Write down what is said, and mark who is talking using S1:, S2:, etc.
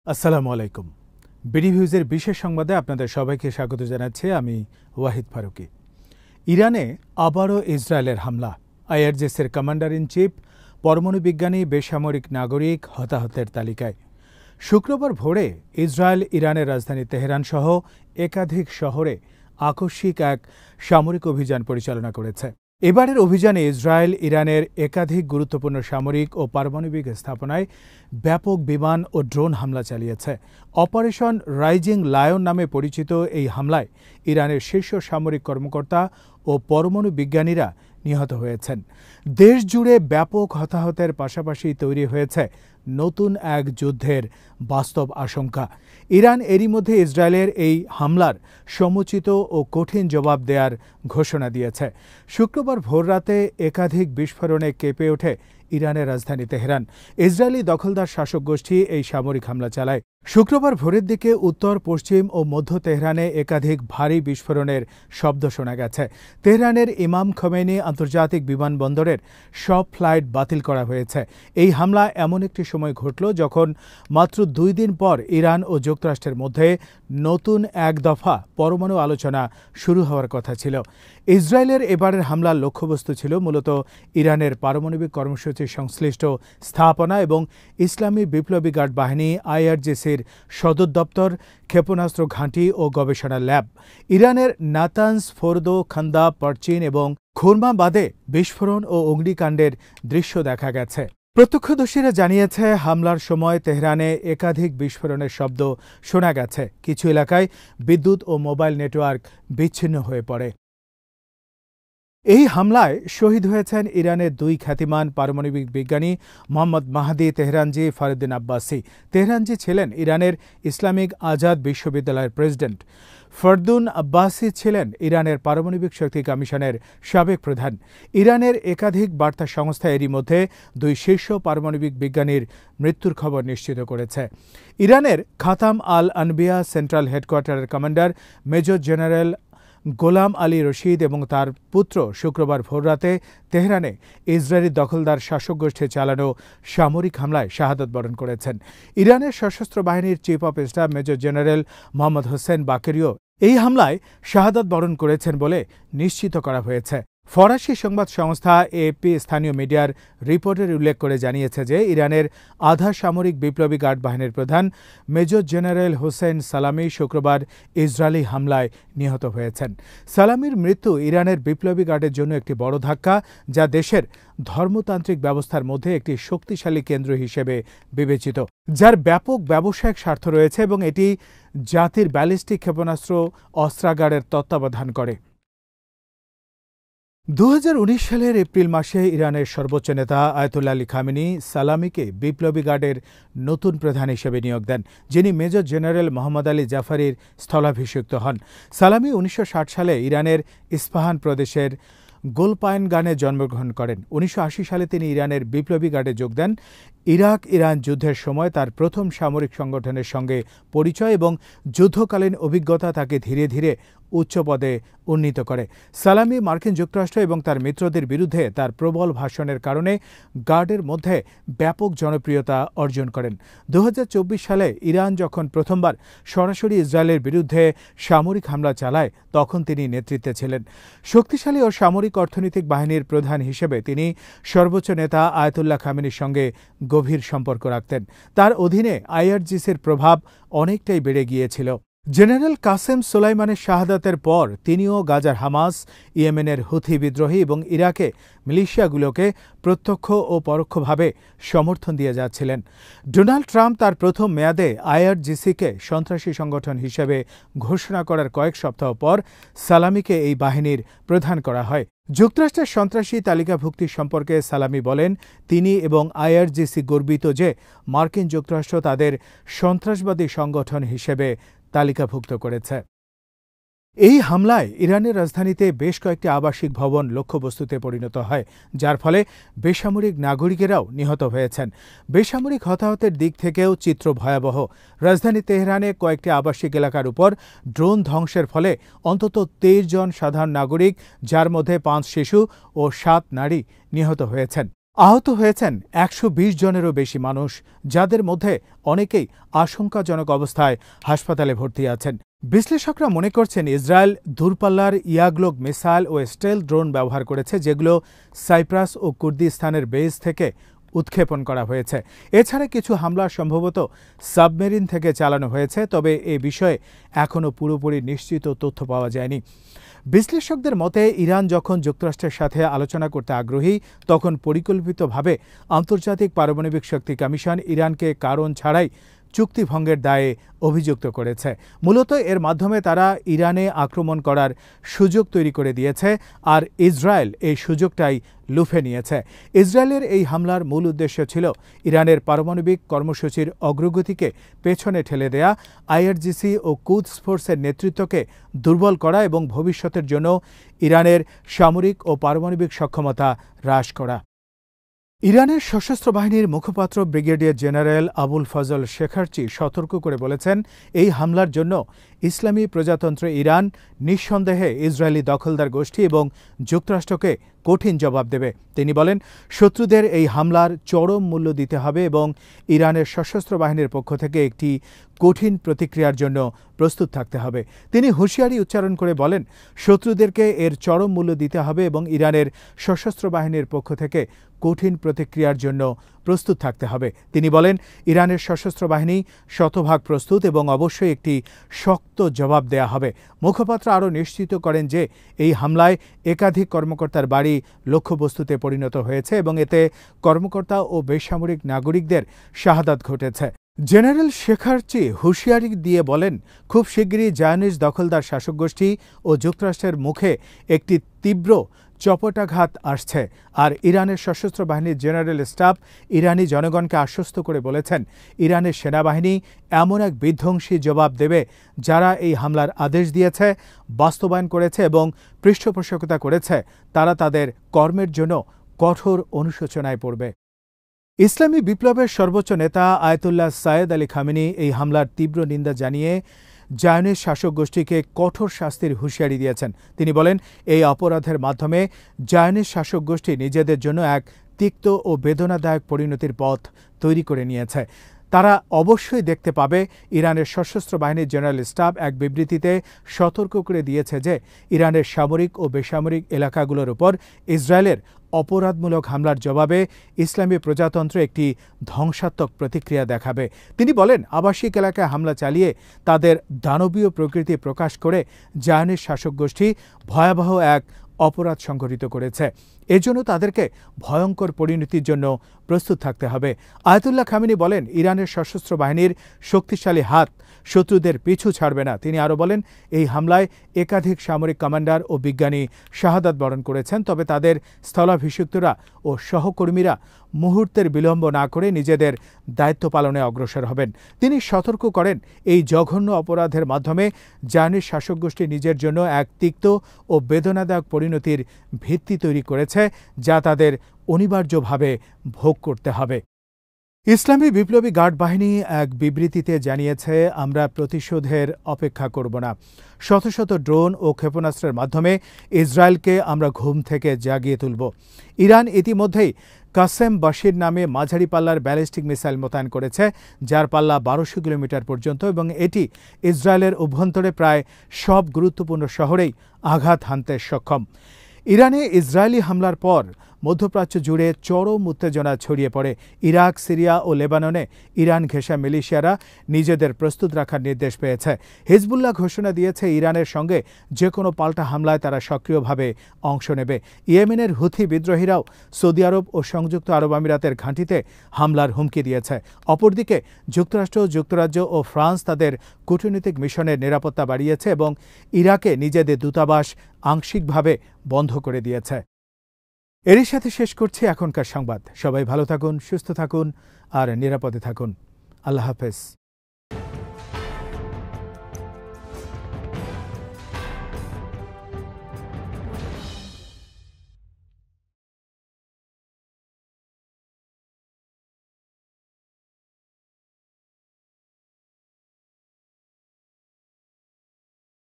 S1: আসসালামু আলাইকুম। বিডি নিউজের বিশেষ সংবাদে আপনাদের সবাইকে স্বাগত জানাচ্ছি আমি ওয়াহিদ ফারুকি। ইরানে আবারও ইসরায়েলের হামলা, আইআরজিসির কমান্ডার ইন চিফ, পরমাণু বিজ্ঞানী, বেসামরিক নাগরিক হতাহতের তালিকায়। শুক্রবার ভোরে ইসরায়েল ইরানের রাজধানী তেহরান সহ একাধিক শহরে আকস্মিক এক সামরিক অভিযান পরিচালনা করেছে। এবারের অভিযানে ইসরায়েল ইরানের একাধিক গুরুত্বপূর্ণ সামরিক ও পারমাণবিক স্থাপনায় ব্যাপক বিমান ও ড্রোন হামলা চালিয়েছে। অপারেশন রাইজিং লায়ন নামে পরিচিত এই হামলায় ইরানের শীর্ষ সামরিক কর্মকর্তা ও পরমাণু বিজ্ঞানীরা নিহত হয়েছেন। দেশ জুড়ে ব্যাপক হতাহতের পাশাপাশি তৈরি হয়েছে নতুন এক যুদ্ধের বাস্তব আশঙ্কা। ইরান এরই মধ্যে ইসরায়েলের এই হামলার সমুচিত ও কঠিন জবাব দেওয়ার ঘোষণা দিয়েছে। শুক্রবার ভোররাতে একাধিক বিস্ফোরণে কেঁপে ওঠে ইরানের রাজধানী তেহরান। ইসরায়েলি দখলদার শাসক গোষ্ঠী এই সামরিক হামলা চালায়। শুক্রবার ভোরের দিকে উত্তর, পশ্চিম ও মধ্য তেহরানে একাধিক ভারী বিস্ফোরণের শব্দ শোনা গেছে। তেহরানের ইমাম খোমেনি আন্তর্জাতিক বিমানবন্দরের সব ফ্লাইট বাতিল করা হয়েছে। এই হামলা এমন একটি সময় ঘটল যখন মাত্র 2 দিন পর ইরান ও যুক্তরাষ্ট্রের মধ্যে নতুন এক দফা পরমাণু আলোচনা শুরু হওয়ার কথা ছিল। ইসরায়েলের এবারের হামলার লক্ষ্যবস্তু ছিল মূলত ইরানের পারমাণবিক কর্মসূচি সংশ্লিষ্ট স্থাপনা এবং ইসলামী বিপ্লবী গার্ড বাহিনী আইআরজিসির সদর দপ্তর, ক্ষেপণাস্ত্র ঘাঁটি ও গবেষণা ল্যাব। ইরানের নাতানজ, ফোরদো, খান্দা, পারচিন এবং খুরমাবাদে বিস্ফোরণ ও অগ্নিকাণ্ডের দৃশ্য দেখা গেছে। প্রত্যক্ষদর্শীরা জানিয়েছে, হামলার সময় তেহরানে একাধিক বিস্ফোরণের শব্দ শোনা গেছে। কিছু এলাকায় বিদ্যুৎ ও মোবাইল নেটওয়ার্ক বিচ্ছিন্ন হয়ে পড়ে। এই হামলায় শহীদ হয়েছেন ইরানের 2 খ্যাতিমান পারমাণবিক বিজ্ঞানী মোহাম্মদ মাহদি তেহরানজি, ফরুদ্দিন আব্বাসি। তেহরানজি ছিলেন ইরানের ইসলামিক আজাদ বিশ্ববিদ্যালয়ের প্রেসিডেন্ট। ফরদুন আব্বাসি ছিলেন ইরানের পারমাণবিক শক্তি কমিশনের সাবেক প্রধান। ইরানের একাধিক বার্তা সংস্থা এরই মধ্যে 2 শীর্ষ পারমাণবিক বিজ্ঞানীর মৃত্যুর খবর নিশ্চিত করেছে। ইরানের খাতাম আল আনবিয়া সেন্ট্রাল হেডকোয়ার্টারের কমান্ডার মেজর জেনারেল গোলাম আলী রশিদ এবং তার পুত্র শুক্রবার ভোররাতে তেহরানে ইসরায়েলি দখলদার শাসক গোষ্ঠী চালানো সামরিক হামলায় শাহাদত বরণ করেছেন। ইরানের সশস্ত্র বাহিনীর chief of staff major general Mohammad Hossein বাকেরিও এই হামলায় শাহাদত বরণ করেছেন বলে নিশ্চিত করা হয়েছে। ফরাসি সংবাদ সংস্থা এএপি স্থানীয় মিডিয়ার রিপোর্টের উল্লেখ করে জানিয়েছে যে ইরানের আধা সামরিক বিপ্লবী গার্ড বাহিনীর প্রধান মেজর জেনারেল হোসেন সালামি শুক্রবার ইসরায়েলি হামলায় নিহত হয়েছেন। সালামির মৃত্যু ইরানের বিপ্লবী গার্ডের জন্য একটি বড় ধাক্কা, যা দেশের ধর্মতান্ত্রিক ব্যবস্থার মধ্যে একটি শক্তিশালী কেন্দ্র হিসেবে বিবেচিত, যার ব্যাপক ব্যবসায়িক স্বার্থ রয়েছে এবং এটি জাতির ব্যালিস্টিক ক্ষেপণাস্ত্র অস্ত্রাগারের তত্ত্বাবধান করে। 2019 সালের এপ্রিল মাসে ইরানের সর্বোচ্চ নেতা আয়াতুল্লাহ আলী খামেনি সালামিকে বিপ্লবী গার্ডের নতুন প্রধান হিসেবে নিয়োগ দেন, যিনি মেজর জেনারেল মোহাম্মদ আলী জাফারির স্থলাভিষিক্ত হন। সালামি 1960 সালে ইরানের ইস্পাহান প্রদেশের গোলপায়নগানে জন্মগ্রহণ করেন। 1980 সালে তিনি ইরানের বিপ্লবী গার্ডে যোগ দেন। ইরাক-ইরান যুদ্ধের সময় তার প্রথম সামরিক সংগঠনের সঙ্গে পরিচয় এবং যুদ্ধকালীন অভিজ্ঞতা তাকে ধীরে ধীরে উচ্চ পদে উন্নীত করে। সালামি মার্কিন যুক্তরাষ্ট্র এবং তার মিত্রদের বিরুদ্ধে তার প্রবল ভাষণের কারণে গার্ডের মধ্যে ব্যাপক জনপ্রিয়তা অর্জন করেন। 2024 সালে ইরান যখন প্রথমবার সরাসরি ইসরায়েলের বিরুদ্ধে সামরিক হামলা চালায়, তখন তিনি নেতৃত্বে ছিলেন। শক্তিশালী ও সামরিক অর্থনৈতিক বাহিনীর প্রধান হিসেবে তিনি সর্বোচ্চ নেতা আয়াতুল্লাহ খামেনির সঙ্গে গভীর সম্পর্ক রাখতেন। তার অধীনে আইআরজিসির প্রভাব অনেকটাই বেড়ে গিয়েছিল। জেনারেল কাসেম সোলাইমানের শাহাদাতের পর তিনিও গাজার হামাস, ইয়েমেনের হুথি বিদ্রোহী এবং ইরাকে মিলিশিয়াগুলোকে প্রত্যক্ষ ও পরোক্ষভাবে সমর্থন দিয়ে যাচ্ছিলেন। ডোনাল্ড ট্রাম্প তার প্রথম মেয়াদে আইআরজিসিকে সন্ত্রাসী সংগঠন হিসেবে ঘোষণা করার কয়েক সপ্তাহ পর সালামিকে এই বাহিনীর প্রধান করা হয়। যুক্তরাষ্ট্রের সন্ত্রাসী তালিকাভুক্তি সম্পর্কে সালামি বলেন, তিনি এবং আইআরজিসি গর্বিত যে মার্কিন যুক্তরাষ্ট্র তাদের সন্ত্রাসবাদী সংগঠন হিসেবে তালিকাভুক্ত করেছে। এই হামলায় ইরানের রাজধানীতে বেশ কয়েকটি আবাসিক ভবন লক্ষ্যবস্তুতে পরিণত হয়, যার ফলে বেসামরিক নাগরিকেরাও নিহত হয়েছেন। বেসামরিক হতাহতের দিক থেকেও চিত্র ভয়াবহ। রাজধানী তেহরানে কয়েকটি আবাসিক এলাকার উপর ড্রোন ধ্বংসের ফলে অন্তত 23 জন সাধারণ নাগরিক, যার মধ্যে 5 শিশু ও 7 নারী নিহত হয়েছেন। আহত হয়েছেন ১২০ জনেরও বেশি মানুষ, যাদের মধ্যে অনেকেই আশঙ্কাজনক অবস্থায় হাসপাতালে ভর্তি আছেন। বিশ্লেষকরা মনে করছেন ইসরায়েল দূরপাল্লার ইয়াগলোক মিসাইল ও স্টেলথ ড্রোন ব্যবহার করেছে, যেগুলো সাইপ্রাস ও কুর্দিস্তানের বেস থেকে উৎক্ষেপণ করা হয়েছে। এছাড়া কিছু হামলা সম্ভবত সাবমেরিন থেকে চালানো হয়েছে, তবে এ বিষয়ে এখনও পুরোপুরি নিশ্চিত তথ্য পাওয়া যায়নি। বিশ্লেষকদের মতে ইরান যখন যুক্তরাষ্ট্রের সাথে আলোচনা করতে আগ্রহী, তখন পরিকল্পিতভাবে আন্তর্জাতিক পারমাণবিক শক্তি কমিশন ইরানকে কারণ ছাড়াই চুক্তি ভঙ্গের দায়ে অভিযুক্ত করেছে। মূলত এর মাধ্যমে তারা ইরানে আক্রমণ করার সুযোগ তৈরি করে দিয়েছে, আর ইসরায়েল এই সুযোগটাই লুফে নিয়েছে। ইসরায়েলের এই হামলার মূল উদ্দেশ্য ছিল ইরানের পারমাণবিক কর্মসূচির অগ্রগতিকে পেছনে ঠেলে দেয়া, আইআরজিসি ও কুদস ফোর্সের নেতৃত্বকে দুর্বল করা এবং ভবিষ্যতের জন্য ইরানের সামরিক ও পারমাণবিক সক্ষমতা হ্রাস করা। ইরানের সশস্ত্র বাহিনীর মুখপাত্র ব্রিগেডিয়ার জেনারেল আবুল ফজল শেখারচি সতর্ক করে বলেছেন, এই হামলার জন্য ইসলামী প্রজাতন্ত্র ইরান নিঃসন্দেহে ইসরায়েলি দখলদার গোষ্ঠী এবং যুক্তরাষ্ট্রকে কঠিন জবাব দেবে। তিনি বলেন, শত্রুদের এই হামলার চরম মূল্য দিতে হবে এবং ইরানের সশস্ত্র বাহিনীর পক্ষ থেকে একটি কঠিন প্রতিক্রিয়ার জন্য প্রস্তুত থাকতে হবে। তিনি হুঁশিয়ারি উচ্চারণ করে বলেন, শত্রুদেরকে এর চরম মূল্য দিতে হবে এবং ইরানের সশস্ত্র বাহিনীর পক্ষ থেকে কঠিন প্রতিক্রিয়ার জন্য প্রস্তুত থাকতে হবে। তিনি বলেন, ইরানের সশস্ত্র বাহিনী শতভাগ প্রস্তুত এবং অবশ্যই একটি শক্ত জবাব দেয়া হবে। মুখপাত্র আরও নিশ্চিত করেন যে এই হামলায় একাধিক কর্মকর্তার বাড়ি লক্ষ্যবস্তুতে পরিণত হয়েছে এবং এতে কর্মকর্তা ও বেসামরিক নাগরিকদের শাহাদাত ঘটেছে। জেনারেল শেখারচি হুঁশিয়ারি দিয়ে বলেন, খুব শিগগিরই জায়নিস্ট দখলদার শাসক গোষ্ঠী ও যুক্তরাষ্ট্রের মুখে একটি তীব্র চপটাঘাত আসছে। আর ইরানের সশস্ত্র বাহিনীর জেনারেল স্টাফ ইরানি জনগণকে আশ্বস্ত করে বলেছেন, ইরানের সেনাবাহিনী এমন এক বিধ্বংসী জবাব দেবে যারা এই হামলার আদেশ দিয়েছে, বাস্তবায়ন করেছে এবং পৃষ্ঠপোষকতা করেছে, তারা তাদের কর্মের জন্য কঠোর অনুশোচনায় পড়বে। ইসলামী বিপ্লবের সর্বোচ্চ নেতা আয়াতুল্লাহ সাইয়েদ আলী খামেনি এই হামলার তীব্র নিন্দা জানিয়ে জায়নিস্ট শাসক গোষ্ঠীকে কঠোর শাস্তির হুঁশিয়ারি দিয়েছেন। তিনি বলেন, এই অপরাধের মাধ্যমে জায়নিস্ট শাসক গোষ্ঠী নিজেদের জন্য এক তিক্ত ও বেদনাদায়ক পরিণতির পথ তৈরি করে নিয়েছে। তারা অবশ্যই দেখতে পাবে। ইরানের সশস্ত্র বাহিনীর জেনারেল স্টাফ এক বিবৃতিতে সতর্ক করে দিয়েছে যে ইরানের সামরিক ও বেসামরিক এলাকাগুলোর উপর ইসরায়েলের অপরাধমূলক হামলার জবাবে ইসলামী প্রজাতন্ত্র একটি ধ্বংসাত্মক প্রতিক্রিয়া দেখাবে। তিনি বলেন, আবাসিক এলাকায় হামলা চালিয়ে তাদের দানবীয় প্রকৃতি প্রকাশ করে জায়নিস্ট শাসক গোষ্ঠী ভয়াবহ এক অপরাধ সংঘটিত করেছে। এজন্য তাদেরকে ভয়ঙ্কর পরিণতির জন্য প্রস্তুত থাকতে হবে। আয়াতুল্লাহ খামেনি বলেন, ইরানের সশস্ত্র বাহিনীর শক্তিশালী হাত শত্রুদের পিছু ছাড়বে না। তিনি আরও বলেন, এই হামলায় একাধিক সামরিক কমান্ডার ও বিজ্ঞানী শাহাদাত বরণ করেছেন, তবে তাদের স্থলাভিষিক্তরা ও সহকর্মীরা মুহূর্তের বিলম্ব না করে নিজেদের দায়িত্ব পালনে অগ্রসর হবেন। তিনি সতর্ক করেন, এই জঘন্য অপরাধের মাধ্যমে জায়নিস্ট শাসক গোষ্ঠী নিজের জন্য এক তিক্ত ও বেদনাদায়ক পরিণতির ভিত্তি তৈরি করেছে, যা তাদের অনিবার্যভাবে ভোগ করতে হবে। ইসলামী বিপ্লবী গার্ড বাহিনী এক বিবৃতিতে জানিয়েছে, আমরা প্রতিশোধের অপেক্ষা করব না। শত শত ড্রোন ও ক্ষেপণাস্ত্রের মাধ্যমে ইসরায়েলকে আমরা ঘুম থেকে জাগিয়ে তুলব। ইরান ইতিমধ্যেই কাসেম বাশির নামে মাঝারি পাল্লার ব্যালিস্টিক মিসাইল মোতায়েন করেছে, যার পাল্লা ১২০০ কিলোমিটার পর্যন্ত এবং এটি ইসরায়েলের অভ্যন্তরে প্রায় সব গুরুত্বপূর্ণ শহরেই আঘাত হানতে সক্ষম। ইরানে ইসরায়েলি হামলার পর মধ্যপ্রাচ্য জুড়ে চরম উত্তেজনা ছড়িয়ে পড়ে। ইরাক, সিরিয়া ও লেবাননে ইরান ঘেঁষা মিলিশিয়ারা নিজেদের প্রস্তুত রাখার নির্দেশ পেয়েছে। হিজবুল্লাহ ঘোষণা দিয়েছে, ইরানের সঙ্গে যে কোনো পাল্টা হামলায় তারা সক্রিয়ভাবে অংশ নেবে। ইয়েমেনের হুথি বিদ্রোহীরাও সৌদি আরব ও সংযুক্ত আরব আমিরাতের ঘাঁটিতে হামলার হুমকি দিয়েছে। অপরদিকে যুক্তরাষ্ট্র, যুক্তরাজ্য ও ফ্রান্স তাদের কূটনৈতিক মিশনের নিরাপত্তা বাড়িয়েছে এবং ইরাকে নিজেদের দূতাবাস আংশিকভাবে বন্ধ করে দিয়েছে। এরই সাথে শেষ করছি এখনকার সংবাদ। সবাই ভালো থাকুন, সুস্থ থাকুন আর নিরাপদে থাকুন। আল্লাহ হাফেজ।